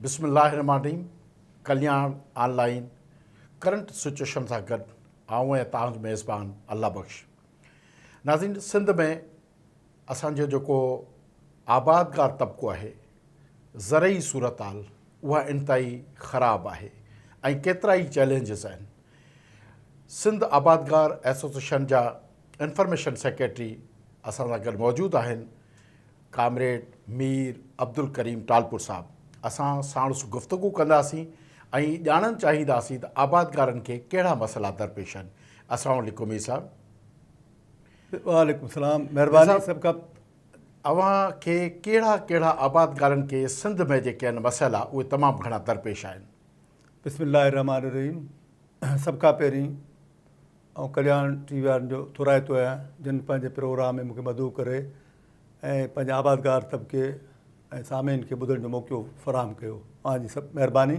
बिस्मिल्लाहिर्रहमानिर्रहीम। कल्याण online current situation सां गॾु आऊं ऐं तव्हांजो मेज़बान अल्लाह बख़्श। नाज़रीन, सिंध में असांजो जेको आबादगार तबिको आहे, ज़रई सूरत हाल उहा इंतिहाई ख़राबु आहे ऐं केतिरा ई चैलेंजिस आहिनि। सिंध आबादगार एसोसिएशन जा इंफॉर्मेशन सेक्रेटरी असां सां गॾु मौजूदु आहिनि, कामरेड मीर अब्दुल करीम टालपुर साहब। असां साणुसि गुफ़्तगू कंदासीं ऐं ॼाणणु चाहींदासीं त आबादगारनि खे कहिड़ा मसइला दरपेश आहिनि। अस्सलामु अलैकुम मीर साहब। वालेकुम सलाम, महिरबानी। सभु खां अव्हां खे कहिड़ा कहिड़ा आबादगारनि खे सिंध में जेके आहिनि मसइला उहे तमामु घणा दरपेश आहिनि? बिस्मिल्लाहिर्रहमानिर्रहीम। सभु खां पहिरीं ऐं कल्याण टीवी वारनि जो थोराइतो आहियां जिन पंहिंजे प्रोग्राम में मूंखे मदऊ करे ऐं पंहिंजे आबादगार तबिके ऐं सामीन खे ॿुधण जो मौक़ो फ़राहम कयो। तव्हांजी सभु महिरबानी।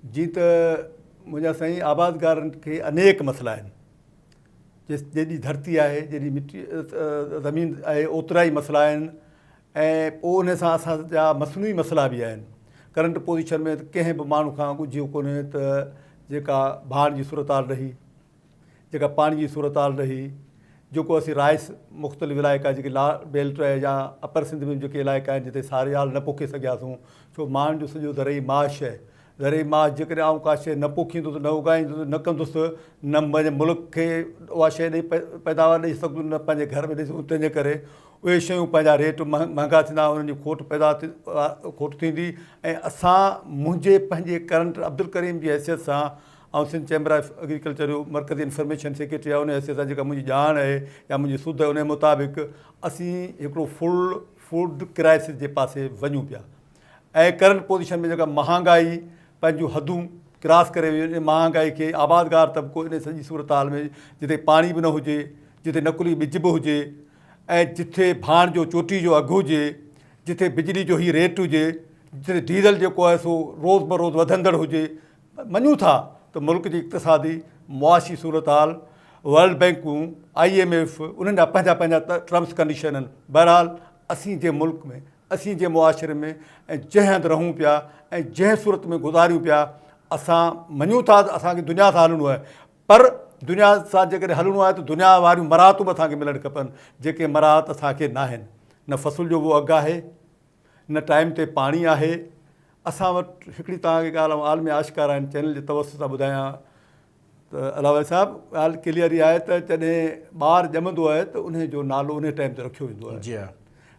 जीअं त मुंहिंजा साईं, आबादगारनि खे अनेक मसइला आहिनि। जेॾी धरती आहे, जेॾी मिटी ज़मीन आहे, ओतिरा ई मसइला आहिनि। ऐं पोइ उन सां असांजा मसनूई मसइला बि आहिनि। करंट पोज़ीशन में त कंहिं बि माण्हू खां ॻुझियो कोन्हे त जेका भाण जी सूरत हाल रही, जेका पाणी जी सूरत हाल रही, जेको असीं राइस मुख़्तलिफ़ इलाइक़ा जेके ला बेल्ट आहे या अपर सिंध में जेके इलाइक़ा आहिनि जिते सारियाल न पोखे सघियासीं, छो माण्हुनि जो सॼो ज़रई माश आहे। ज़रई माश जेकॾहिं आउं का शइ न पोखींदुसि, न उगाईंदुसि, न कंदुसि, न पंहिंजे मुल्क खे उहा शइ ॾेई पैदावार ॾेई सघंदुसि, न पंहिंजे घर में ॾेई सघंदुसि। तंहिंजे करे उहे शयूं पंहिंजा रेट महांगा थींदा, उन्हनि जी खोट थींदी। ऐं मुंहिंजे पंहिंजे करंट अब्दुल करीम जी हैसियत सां ऐं सिंध चैम्बर ऑफ एग्रीकल्चर जो मर्कज़ी इंफॉर्मेशन सेक्रेटरी आहे, उन हैसियत सां जेका मुंहिंजी ॼाण आहे या मुंहिंजी सुध आहे, उन मुताबिक़ असीं हिकिड़ो फूड क्राइसिस जे पासे वञूं पिया। ऐं करंट पोज़ीशन में जेका महांगाई पंहिंजूं हदूं क्रॉस करे वई, महांगाई खे आबादगार तबिको इन सॼी सूरत हाल में जिते पाणी बि न हुजे, जिते नकुली ॿिज बि हुजे, ऐं जिथे भाण जो चोटी जो अघु हुजे, जिथे बिजली जो ई रेट हुजे, जिथे डीज़ल जेको आहे सो रोज़ बरोज़ वधंदड़ हुजे, मञूं था त मुल्क जी इक़्तिसादी मुआशी सूरत हाल, वर्ल्ड बैंकूं, IMF, उन्हनि जा पंहिंजा पंहिंजा टर्म्स कंडीशन आहिनि। बहरहाल असीं जे मुल्क में, असीं जे मुआशिरे में ऐं जंहिं हंधि रहूं पिया ऐं जंहिं सूरत में गुज़ारियूं पिया, असां मञूं था त असांखे दुनिया सां हलणो आहे। पर दुनिया सां जेकॾहिं हलणो आहे त दुनिया वारियूं मराहतूं बि असांखे मिलणु खपनि, जेके मराहत असांखे न आहिनि। न फ़सुल जो उहो अघु आहे, न टाइम ते पाणी आहे। असां वटि हिकिड़ी तव्हांखे ॻाल्हि आलमी आशिकार आहिनि, चैनल जे तवसु सां ॿुधायां त अलावा साहिबु, ॻाल्हि क्लियर ई आहे त जॾहिं ॿारु ॼमंदो आहे त उन जो नालो उन टाइम ते रखियो वेंदो आहे। जी हा।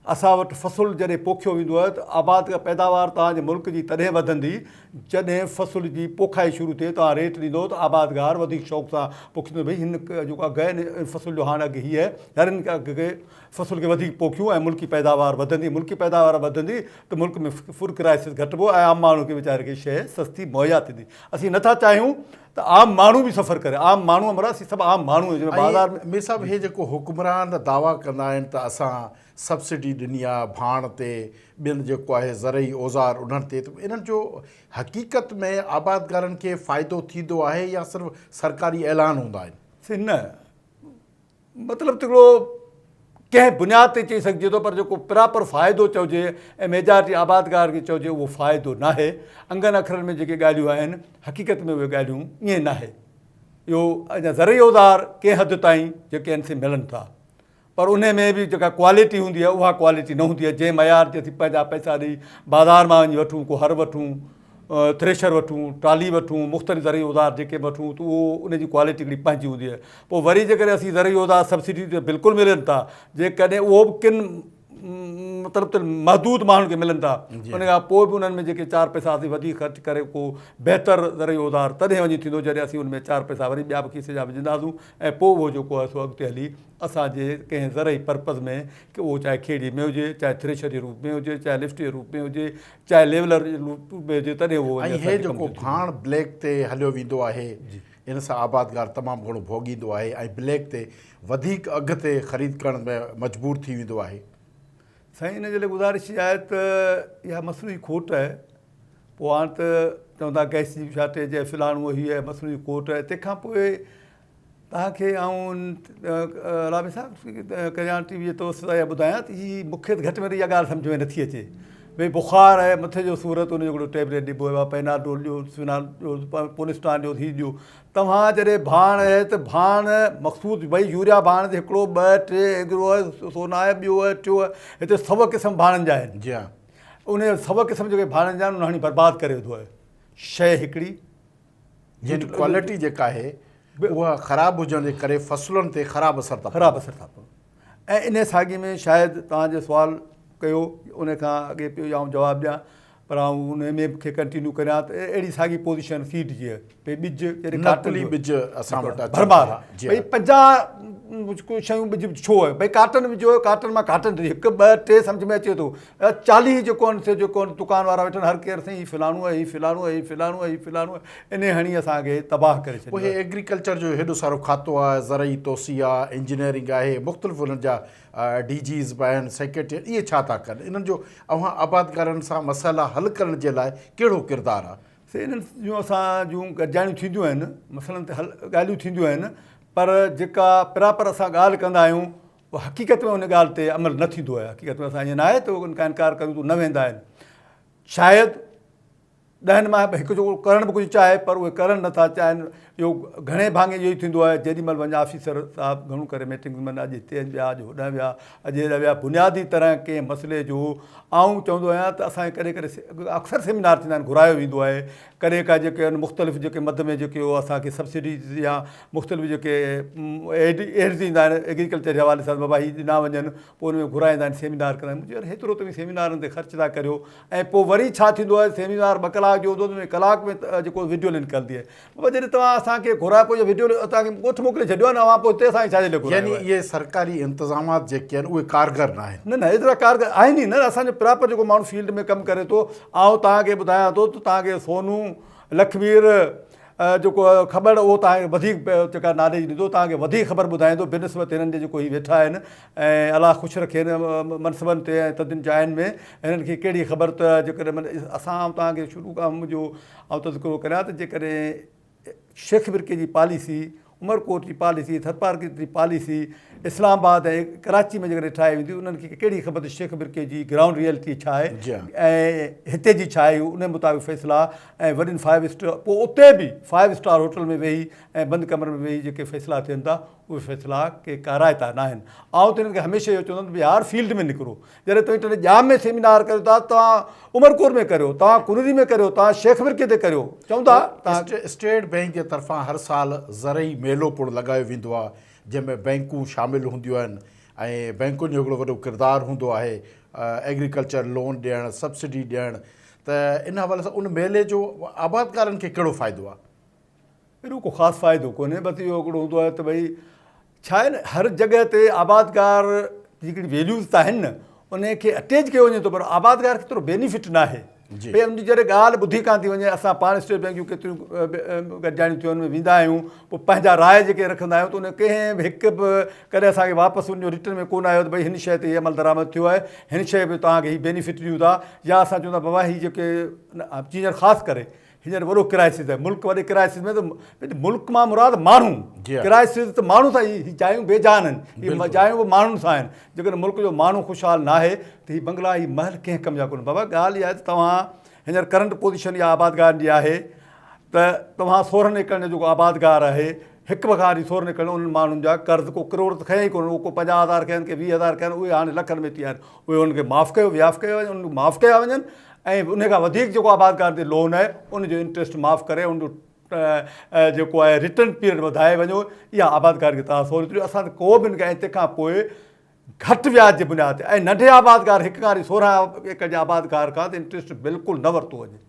असां वटि फ़सुलु जॾहिं पोखियो वेंदो आहे त आबाद पैदावार तव्हांजे मुल्क जी तॾहिं वधंदी जॾहिं फ़सुल जी पोखाई शुरू थिए। तव्हां रेट ॾींदो त आबादगार वधीक शौक़ सां पोखींदो, भई हिन जेको अघु आहे फ़सुल जो हाणे अघु हीअ आहे, हर हिन अघु खे फ़सुल खे वधीक पोखियूं ऐं मुल्की पैदावार वधंदी। मुल्की पैदावार वधंदी त मुल्क में फूड क्राइसिस घटिबो ऐं आम माण्हू खे वीचारे खे शइ सस्ती मुहैया थींदी। असीं नथा चाहियूं त आम माण्हू बि सफ़र करे। आम माण्हू मरा असीं सभु आम माण्हू बाज़ार में। मीर साहब, हे जेको हुक्मरान दावा कंदा आहिनि त असां सब्सिडी ॾिनी आहे भाण ते, ॿियनि जेको आहे ज़रई औज़ार उन्हनि ते, त इन्हनि जो हक़ीक़त में आबादगारनि खे फ़ाइदो थींदो आहे या सिर्फ़ु सरकारी ऐलान हूंदा आहिनि? न, मतिलबु त हिकिड़ो कंहिं बुनियाद ते चई सघिजे थो, पर जेको प्रॉपर फ़ाइदो चइजे ऐं मेजॉरिटी आबादगार खे चइजे उहो फ़ाइदो न आहे। अंगनि अखरनि में जेके ॻाल्हियूं आहिनि, हक़ीक़त में उहे ॻाल्हियूं ईअं न आहे। इहो अञा ज़रई औज़ार कंहिं हद ताईं जेके आहिनि से मिलनि था, पर उन में बि जेका क्वालिटी हूंदी आहे उहा क्वालिटी न हूंदी आहे जंहिं मयार ते असीं पंहिंजा पैसा ॾेई बाज़ार मां वञी वठूं, को हर वठूं, थ्रेशर वठूं, ट्राली वठूं, मुख़्तलिफ़ ज़रई औज़ार जेके वठूं, त उहो उनजी क्वालिटी हिकिड़ी पंहिंजी हूंदी आहे। पोइ वरी जेकॾहिं असीं ज़रई औज़ार सब्सिडी ते बिल्कुलु मिलनि था, जेकॾहिं उहो बि किन मतिलबु त महदूद माण्हुनि खे मिलनि था, उन खां पोइ बि उन्हनि में जेके 4 पैसा असीं वधीक ख़र्च करे को बहितर ज़रई औज़ार तॾहिं वञी थींदो जॾहिं असीं उन में 4 पैसा वरी ॿिया बि खीसे जा विझंदासीं ऐं पोइ उहो जेको आहे सो अॻिते हली असांजे कंहिं ज़रई पर्पज़ में, की उहो चाहे खेड़ी में हुजे, चाहे थ्रेशर जे रूप में हुजे, चाहे लिफ्ट जे रूप में हुजे, चाहे लेवलर जे रूप में हुजे, तॾहिं उहो। ऐं हे जेको भाण ब्लैक ते हलियो वेंदो आहे, इन सां आबादगार तमामु घणो भोॻींदो आहे ऐं ब्लैक ते वधीक अघ ते ख़रीद करण में मजबूर थी वेंदो आहे। साईं, इन जे लाइ गुज़ारिश इहा आहे त इहा मसनूई खोट आहे। पोइ हाणे त चवंदा गैस जी शॉर्टेज आहे, फ़िलहाणु हीअ आहे, मसनूई खोट आहे। तंहिंखां पोइ तव्हांखे लाबे साहिबु कल्याण टीवी जे तवसु सां इहा ॿुधायां त हीअ मूंखे घटि में घटि इहा ॻाल्हि सम्झ में नथी अचे भई बुखार आहे मथे जो सूरत उनजो हिकिड़ो टेबलेट ॾिबो आहे पेनाडोल ॾियो फिनाल ॾियो पोलिस्टान ॾियो हीअ ॾियो तव्हां जॾहिं भाण आहे त भाण मखसूस भई यूरिया भाण ते हिकिड़ो ॿ टे एग्रो आहे सोना आहे ॿियो आहे टियों आहे हिते 100 क़िस्म भाणनि जा आहिनि जी हाँ उन 100 क़िस्म जेके भाणनि जा आहिनि उन हाणे बर्बादु करे विधो आहे शइ हिकिड़ी जिन क्वालिटी जेका आहे उहा ख़राबु हुजण जे करे फसलुनि ते ख़राबु असर था ख़राबु असर था पवनि ऐं इन साॻी में शायदि तव्हांजो सुवालु कयो उन खां अॻे पियो आउं जवाबु ॾियां पर आउं उन में खे कंटिन्यू करियां त अहिड़ी साॻी पोज़ीशन सीड जी आहे भई ॿिज जॾहिं नक़ुली ॿिज असां वटि अचनि बर्बाद था। जी भई हाँ। 50 शयूं ॿिज छो आहे भई काटन विझो काटन मां काटन हिकु ॿ टे सम्झ में अचे थो 40 जेको आहिनि से जेको दुकान वारा वेठा हर केरु साईं हीउ फलाणो आहे हीउ फलाणो आहे हीउ फलाणो आहे हीउ फलाणो आहे इन हणी असांखे तबाह करे छॾियो उहे एग्रीकल्चर जो हेॾो सारो खातो आहे ज़रई तोसी आहे इंजीनियरिंग आहे मुख़्तलिफ़ उन्हनि जा DGs बि आहिनि सेक्रेटरी इहे छा था कनि इन्हनि जो अव्हां आबादकारनि सां मसइला हल करण जे लाइ कहिड़ो किरदारु आहे से इन्हनि जूं असां जूं गॾिजाणियूं थींदियूं आहिनि मसइलनि ते ॻाल्हियूं थींदियूं आहिनि पर जेका प्रॉपर असां ॻाल्हि कंदा आहियूं उहा हक़ीक़त में उन ॻाल्हि ते अमल न थींदो आहे हक़ीक़त में असां ईअं न आहे त उनखां इनकार कयूं त न वेंदा आहिनि शायदि 10 मां हिकु जेको करणु बि कुझु चाहे पर उहे करणु नथा चाहिनि इहो घणे भाङे इहो ई थींदो आहे जेॾीमहिल वञा ऑफिसर साहिबु घणो करे मीटिंग में अॼु हिते विया अॼु होॾां विया अॼु हेॾा विया बुनियादी तरह कंहिं मसइले जो आउं चवंदो आहियां त असांखे कॾहिं कॾहिं अक्सर सेमिनार थींदा आहिनि घुरायो वेंदो आहे कॾहिं का जेके आहिनि मुख़्तलिफ़ जेके मद में जेके असांखे सब्सिडीज़ या मुख़्तलिफ़ जेके एड्स ईंदा आहिनि एग्रीकल्चर जे हवाले सां बाबा हीअ ॾिना वञनि पोइ उन में घुराईंदा आहिनि सेमिनार कंदा आहिनि मुंहिंजो हेतिरो त सेमिनारनि ते ख़र्च था करियो ऐं पोइ वरी छा थींदो आहे सेमिनार 2 कलाक जो हूंदो त कलाक में जेको वीडियो निकिरंदी आहे बाबा जॾहिं तव्हां असांखे घुराए पोइ इहो वीडियो तव्हांखे ॻोठ मोकिले छॾियो आहे न अवां पोइ हिते असांखे छाजे लाइ घुरायो यानी आहे? इहे सरकारी इंतज़ामात जेके आहिनि उहे कारगर न आहिनि न एतिरा कारगर आहिनि ई न असांजो प्रॉपर जेको माण्हू फील्ड में कमु करे थो आउं तव्हांखे ॿुधायां थो त तव्हांखे सोनू लखवीर जेको ख़बर उहो तव्हांखे वधीक जेका नॉलेज ॾींदो तव्हांखे वधीक ख़बर ॿुधाईंदो बिनिस्बत हिननि जे जेको हीअ वेठा आहिनि ऐं अलाह ख़ुशि रखे हिन मनसबनि ते ऐं तदिन जाइनि में हिननि खे कहिड़ी ख़बर त जेकॾहिं असां तव्हांखे शुरू खां मुंहिंजो आउं तज़किरो करियां त जेकॾहिं शेख बिरके जी पॉलिसी उमरकोट जी पॉलिसी थरपारकर जी पॉलिसी इस्लामाबाद ऐं कराची में जेकॾहिं ठाहे वेंदी उन्हनि खे कहिड़ी ख़बर त शेख बिरके जी ग्राउंड रियलिटी छा आहे ऐं हिते जी छा आहे उन मुताबिक़ फ़ैसिला ऐं वॾियुनि 5 स्टार पोइ उते बि 5 स्टार होटल में वेही ऐं बंदि कमरे में वेही जेके फ़ैसिला थियनि था उहे फ़ैसिला के काराइता न आहिनि आउं त हिननि खे हमेशह इहो चवंदुमि भई यार फील्ड में निकिरो जॾहिं तव्हां जाम में सेमिनार कयो था तव्हां उमरकोट में करियो तव्हां कुनरी में करियो तव्हां शेख बिरके ते करियो चवंदा तव्हां स्टेट बैंक जे तरफ़ां हर साल ज़रई मेलो पिणु लॻायो वेंदो आहे जंहिंमें बैंकूं शामिलु हूंदियूं आहिनि ऐं बैंकुनि जो हिकिड़ो वॾो किरदारु हूंदो आहे एग्रीकल्चर लोन ॾियणु सब्सिडी ॾियणु त इन हवाले सां उन मेले जो आबादकारनि खे कहिड़ो फ़ाइदो आहे एॾो को ख़ासि फ़ाइदो कोन्हे बसि इहो हिकिड़ो हूंदो आहे त भई छा आहे न हर जॻह ते आबादकार जी हिकिड़ी वैल्यूज़ त आहिनि न उनखे अटैच कयो वञे थो पर आबादकार खे केतिरो बेनिफिट न आहे भई उनजी जॾहिं ॻाल्हि ॿुधी कान थी वञे असां पाण स्टेट बैंक जूं केतिरियूं गॾिजाणियूं थियूं में वेंदा आहियूं पोइ पंहिंजा राय जेके रखंदा आहियूं त उन कंहिं बि हिकु बि कॾहिं असांखे वापसि उनजो रिटर्न में कोन आयो त भई हिन शइ ते हीअ अमल दरामद थियो आहे हिन शइ बि तव्हांखे हीअ बेनिफिट ॾियूं था या असां चवंदा बाबा हीअ जेके हींअर ख़ासि करे हींअर वॾो क्राइसिस आहे मुल्क वॾे क्राइसिस में त मुल्क मां मुराद माण्हू क्राइसिस त माण्हू सां हीअ जायूं बेजान आहिनि हीअ जायूं बि माण्हुनि सां आहिनि जेकॾहिं मुल्क जो माण्हू ख़ुशहाल न आहे त हीअ बंगला हीअ महल कंहिं कम जा कोन्हे बाबा ॻाल्हि इहा आहे त तव्हां हींअर करंट पोज़ीशन इहा आबादगार जी आहे त तव्हां 16 एकड़ जो जेको आबादगार आहे हिकु बखारी 16 एकड़ उन्हनि माण्हुनि जा कर्ज़ को करोड़ त खया ई कोन्हे उहो को 50,000 कयनि के 20,000 कयनि उहे हाणे लखनि में थी विया आहिनि उहे उनखे माफ़ु कयो व्याफ़ कयो वञे उनखे माफ़ु कया वञनि ऐं उन खां वधीक जेको आबादकार ते लोन आहे उनजो इंट्रस्ट माफ़ु करे उनजो जेको आहे रिटर्न पीरियड वधाए वञो इहा आबादकार खे तव्हां सहूलियत ॾियो असां त को बि न कया ऐं तंहिंखां पोइ घटि व्याज जे बुनियाद ते ऐं नंढे आबादकार हिकु खां 16 एकड़ जे आबादकार खां त इंट्रस्ट बिल्कुलु न वरितो वञे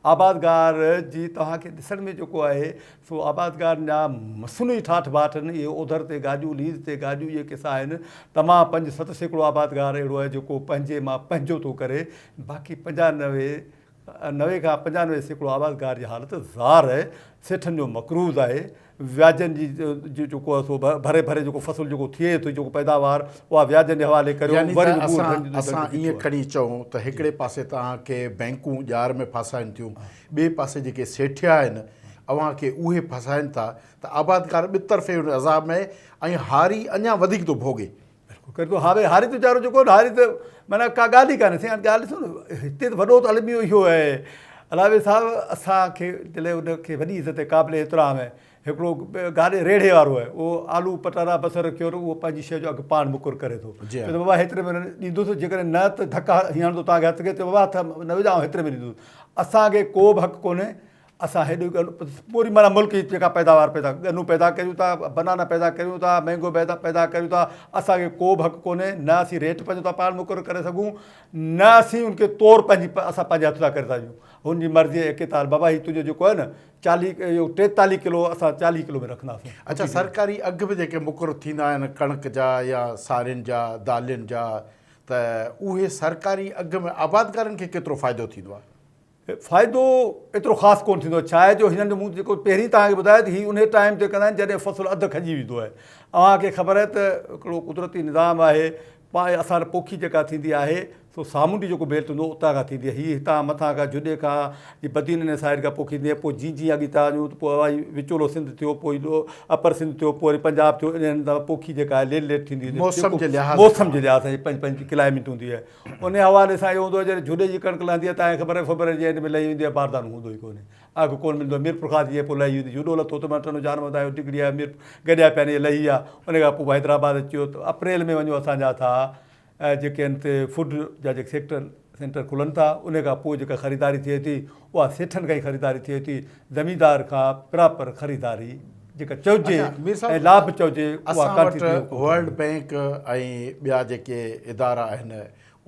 आबादगार जी तव्हांखे ॾिसण में जेको आहे सो आबादगार जा मसनूई ठाठ बाट आहिनि इहे ओधर ते गाॾियूं लीज़ ते गाॾियूं इहे किसा आहिनि तमामु 5-7 सैकड़ो आबादगार अहिड़ो आहे जेको पंहिंजे मां पंहिंजो थो करे बाक़ी 90 खां 95 सैकड़ो आबादगार जी हालति ज़ार आहे सेठनि जो मक़रूज़ आहे व्याजनि जी जेको आहे सो भरे भरे जेको फसल जेको थिए थो जेको पैदावार उहा व्याजनि जे हवाले करियो असां ईअं खणी चऊं त हिकिड़े पासे तव्हांखे बैंकूं ॼार में फासाइनि थियूं ॿिए पासे जेके सेठिया आहिनि अव्हांखे उहे फसाइनि था त आबादकार ॿिए तरफ़े उन अज़ाब में ऐं हारी अञा वधीक थो भोगे करे थो हारे हारी थो वीचारो जेको हारी त माना का ॻाल्हि ई कान्हे साईं ॻाल्हि ॾिसो न हिते त वॾो त अलमियो इहो आहे अलावे साहिबु असांखे जॾहिं उनखे वॾी इज़त क़ाबिल एतिराम आहे हिकिड़ो गाॾे रेड़े वारो आहे उहो आलू पटाटा बसर कयो उहो पंहिंजी शइ जो अघु पाण मुक़ररु करे थो त बाबा हेतिरे में ॾींदुसि जेकॾहिं न त धका हींअर तव्हांखे हथ खे त बाबा हथ न विझां हेतिरे में ॾींदुसि असांखे को बि हक़ु कोन्हे असां हेॾो पूरी माना मुल्क जी जेका पैदावार गन्नू पैदा करियूं था बनाना पैदा करियूं था मैंगो पैदा करियूं था असांखे को बि हक़ु कोन्हे न असीं रेट पंहिंजो था पाण मुक़ररु करे सघूं न असीं उनखे तौरु असां पंहिंजे हथ सां करे था ॾियूं हुनजी मर्ज़ी एकेताल बाबा ही तुंहिंजो जेको आहे न 43 किलो असां 40 किलो में रखंदासीं। अच्छा सरकारी अघु बि जेके मुक़ररु थींदा आहिनि कणिक जा या सारियुनि जा दालियुनि जा त उहे सरकारी अघु में आबादकारनि खे केतिरो फ़ाइदो थींदो आहे? फ़ाइदो एतिरो ख़ासि कोन्ह थींदो छा आहे जो हिननि जो मूं जेको पहिरीं तव्हांखे ॿुधायो त हीअ उन टाइम ते कंदा आहिनि जॾहिं फ़सुलु अधु खॼी वेंदो आहे अव्हांखे ख़बर आहे त हिकिड़ो कुदरती निज़ाम आहे असां पोखी जेका थींदी आहे सो सामुंडी जेको बेल्ट हूंदो उतां खां थींदी आहे हीअ हितां मथां खां जुॾे खां जी बदीन साइड खां पोखी थींदी आहे पोइ जीअं अॻितां वञूं त पोइ हवाई विचोलो सिंध थियो पोइ अपर सिंध थियो पोइ वरी पंजाब थियो इन्हनि हंधि पोखी जेका आहे लेट थींदी मौसम जे लिहाज़ सां पंहिंजी क्लाइमेट हूंदी आहे उन हवाले सां इहो हूंदो आहे जॾहिं जुॾे जी कणिक लहंदी आहे तव्हांखे ख़बर आहे फेबरवरी जे एंड में लही वेंदी आहे बारदानो हूंदो ई कोन्हे अघु कोन मिलंदो आहे मीरपुर खां जीअं पोइ लही वेंदी जुॾो लथो त मटन जान वधायो डिग्री आहे मीर गॾिया पिया आहिनि लही आहे उन खां पोइ हैदराबाद अची वियो त अप्रैल में वञो असांजा था जेके आहिनि ते फूड जा जेके सेंटर खुलनि था उन खां पोइ जेका ख़रीदारी थिए थी उहा सेठनि खां ई ख़रीदारी थिए थी ज़मीनदार खां प्रॉपर ख़रीदारी जेका चइजे ऐं लाभ चइजे असां वटि वर्ल्ड बैंक ऐं ॿिया जेके इदारा आहिनि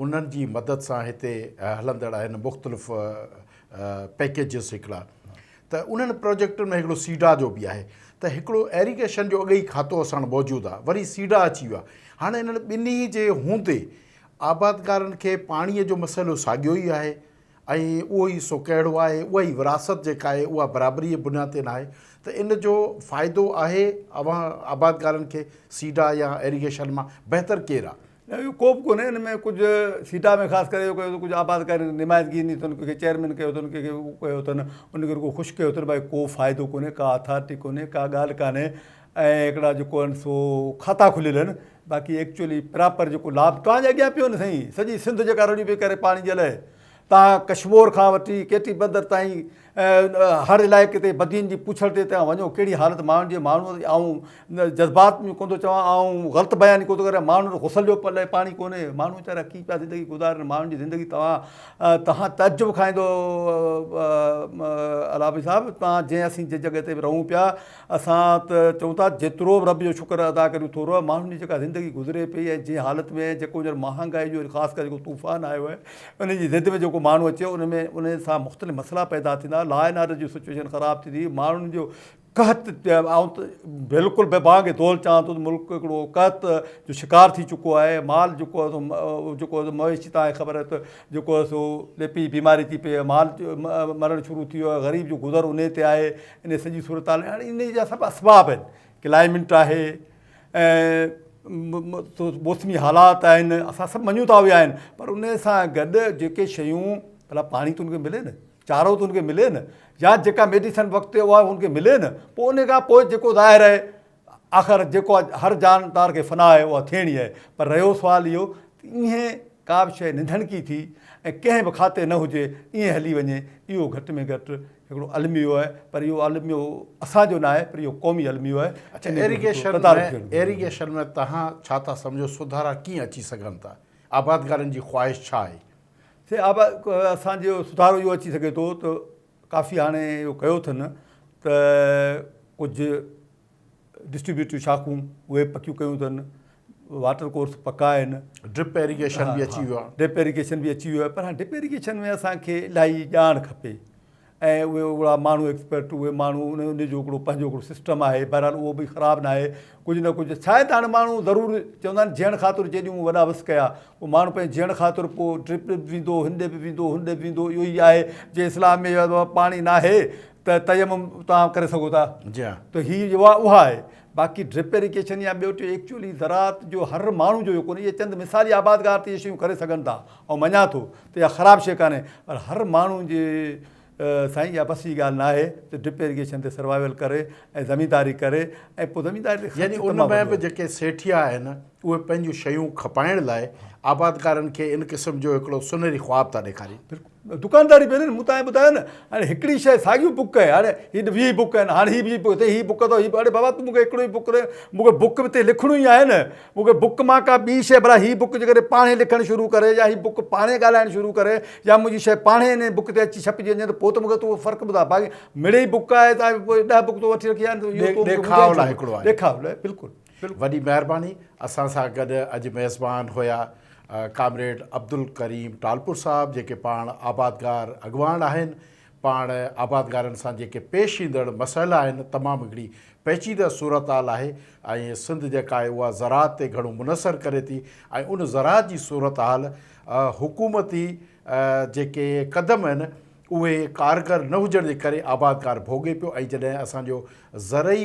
उन्हनि जी मदद सां हिते हलंदड़ आहिनि मुख़्तलिफ़ पैकेजिस हिकिड़ा त उन्हनि प्रोजेक्टनि में हिकिड़ो सीडा जो बि आहे त हिकिड़ो एरीगेशन जो अॻई खातो असां वटि मौजूदु आहे वरी सीडा अची वियो आहे हाणे हिननि ॿिन्ही जे हूंदे आबादकारनि खे पाणीअ जो मसइलो साॻियो ई आहे ऐं उहो ई सो कहिड़ो आहे उहा ई विरासत जेका आहे उहा बराबरी जी बुनियाद ते न आहे त इन जो फ़ाइदो आहे आबादकारनि खे सीडा या एरीगेशन मां बहितर केरु आहे? न इहो को बि कोन्हे हिन में कुझु सीटा में ख़ासि करे कयो कुझु आबादकारी निमाइंदगी ईंदी अथनि कंहिंखे चेयरमैन कयो अथनि कंहिंखे उहो कयो अथनि उनखे रुॻो ख़ुशि कयो अथनि भई को फ़ाइदो कोन्हे का अथॉरिटी कोन्हे का ॻाल्हि कान्हे ऐं हिकिड़ा जेको आहिनि सो खाता खुलियल आहिनि बाक़ी एक्चुअली प्रॉपर जेको लाभ तव्हांजे अॻियां पियो न साईं सॼी सिंध जेका रड़ी पई करे पाणी जे लाइ तव्हां कश्मीर खां वठी केटी बंदर ताईं हर इलाइक़े ते बदियुनि जी पुछड़ ते तव्हां वञो कहिड़ी हालति माण्हुनि जी माण्हू ऐं जज़्बात में कोन थो चवां ऐं ग़लति बयानी कोन थो करे माण्हुनि गुसल जो पल पाणी कोन्हे माण्हू वीचारा कीअं पिया ज़िंदगी गुज़ारनि माण्हुनि जी ज़िंदगी तव्हां तजुब खाईंदो अलाबी साहिबु तव्हां जंहिं असीं जंहिं जॻह ते रहूं पिया असां त चऊं था जेतिरो बि रब जो शुक्र अदा करियूं थोरो आहे माण्हुनि जी जेका ज़िंदगी गुज़रे पई ऐं जंहिं हालति में जेको महांगाई जो ख़ासि करे जेको तूफ़ान आयो आहे उन जी ज़िद में जेको माण्हू अचे उन में उन सां मुख़्तलिफ़ मसइला पैदा थींदा लॉ एंड ऑर्डर जी सिचुएशन ख़राबु थींदी माण्हुनि जो कहत आउं त बिल्कुलु बेबाग दौल चवां थो त मुल्क हिकिड़ो कहत जो शिकार थी चुको आहे माल जेको आहे जेको मवेशी तव्हांखे ख़बर आहे त जेको आहे सो लेपी बीमारी थी पई आहे माल मरणु शुरू थी वियो आहे ग़रीब जो गुज़र उन ते आहे इन सॼी सूरत हाल हाणे इन जा सभु असबाब आहिनि क्लाइमेट आहे ऐं मौसमी हालात आहिनि असां सभु मञूं था विया आहिनि पर उन सां गॾु जेके शयूं भला पाणी त उनखे मिले न चारो त उनखे मिले न या जेका मेडिसन वक़्तु ते उहा उनखे मिले न पोइ उन खां पोइ जेको ज़ाहिर आहे आख़िर जेको हर जानदार खे फना आहे उहा थियणी आहे पर रहियो सुवालु इहो ईअं का बि शइ निधणकी थी ऐं कंहिं बि खाते न हुजे ईअं हली वञे इहो घटि में घटि हिकिड़ो अलमियो आहे पर इहो अलमियो असांजो न आहे पर इहो क़ौमी अलमियो आहे। अच्छा एरीगेशन में तव्हां छा था सम्झो सुधारा कीअं अची सघनि था आबादकारनि जी ख़्वाहिश छा आहे? से असांजो सुधारो इहो अची सघे थो त काफ़ी हाणे इहो कयो अथनि त कुझु डिस्ट्रीब्यूटिव शाखूं उहे पकियूं कयूं अथनि वाटर कोर्स पका आहिनि ड्रिप एरीगेशन बि अची वियो आहे ड्रिप एरीगेशन बि अची वियो आहे पर हाणे ड्रिप एरीगेशन में असांखे इलाही ॼाण खपे ऐं उहे ओड़ा माण्हू एक्सपर्ट उहे माण्हू उन जो हिकिड़ो पंहिंजो हिकिड़ो सिस्टम आहे बहरहाल उहो बि ख़राबु न आहे कुझु न कुझु छा आहे त हाणे माण्हू ज़रूरु चवंदा आहिनि जीअण ख़ातिर जेॾियूं वॾा वस कया उहो माण्हू पंहिंजे जीअण ख़ातिर पोइ ड्रिप बि वेंदो हिंदे बि वेंदो हुंदे बि वेंदो इहो ई आहे जे इस्लाम में पाणी न आहे त तयमम तव्हां करे सघो था जी हा त हीअ उहा आहे बाक़ी ड्रिप एरीगेशन या ॿियो टियों एक्चुअली ज़रात जो हर माण्हू जो कोन्हे इहे चंद मिसाली आबादगार ते इहे शयूं करे सघनि था ऐं मञा थो त इहा ख़राबु शइ कान्हे पर हर माण्हू जे साईं इहा बस जी ॻाल्हि न आहे त ड्रिप एरीगेशन ते सर्वाइवल करे ऐं ज़मीनदारी करे ऐं पोइ ज़मीनदारी यानी उन में बि जेके सेठिया आहिनि उहे पंहिंजूं शयूं खपाइण लाइ आबादकारनि खे इन क़िस्म जो हिकिड़ो सुनहरी ख्वाब था ॾेखारीनि। बिल्कुलु दुकानदारी भेण मूं तव्हांखे ॿुधायो न हाणे हिकिड़ी शइ साॻियूं बुक आहे हाणे हीअ 20 बुक आहिनि हाणे हीअ बि हिते हीअ बुक अथव हीअ अरे बाबा तूं मूंखे हिकिड़ो ई बुक ॾे मूंखे बुक ते लिखणो ई आहे न मूंखे बुक मां का ॿी शइ भला हीअ बुक जेकॾहिं पाणे लिखणु शुरू करे या हीअ बुक पाणे ॻाल्हाइणु शुरू करे या मुंहिंजी शइ पाणे हिन बुक ते अची छपिजी वञे त पोइ त मूंखे तूं फ़र्क़ु ॿुधा बाक़ी मिड़ई बुक आहे त पोइ 10 बुक तो वठी रखी आहे ॾेखाव लाइ हिकिड़ो आहे। ॾेखाव लाइ बिल्कुलु वॾी महिरबानी। असां सां गॾु अॼु मेज़बान हुया कामरेड अब्दुल करीम टालपुर साहब जेके पाण आबादगार अॻवान आहिनि। पाण आबादगारनि सां जेके पेश ईंदड़ मसइला आहिनि तमामु हिकिड़ी पेचीदा सूरत हाल आहे ऐं सिंध जेका आहे उहा ज़राअत ते घणो मुनसर करे थी ऐं उन ज़राअत जी सूरत हाल हुकूमती जेके क़दम आहिनि उहे कारगर न हुजण जे करे आबादकार भोगे पियो ऐं जॾहिं असांजो ज़रई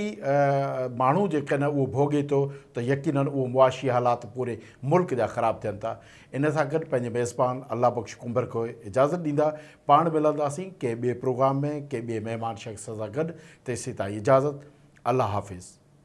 माण्हू जेके न उहो भोगे थो त यकीनन उहो मुआशी हालात पूरे मुल्क जा ख़राबु थियनि था। इन सां गॾु पंहिंजे मेज़बान अल्लाह बख़्श कुंबर खे इजाज़त ॾींदा पाण मिलंदासीं कंहिं ॿिए प्रोग्राम में कंहिं ॿिए महिमान शख़्स सां गॾु। तेसीं ताईं इजाज़त। अल्लाह हाफ़िज़।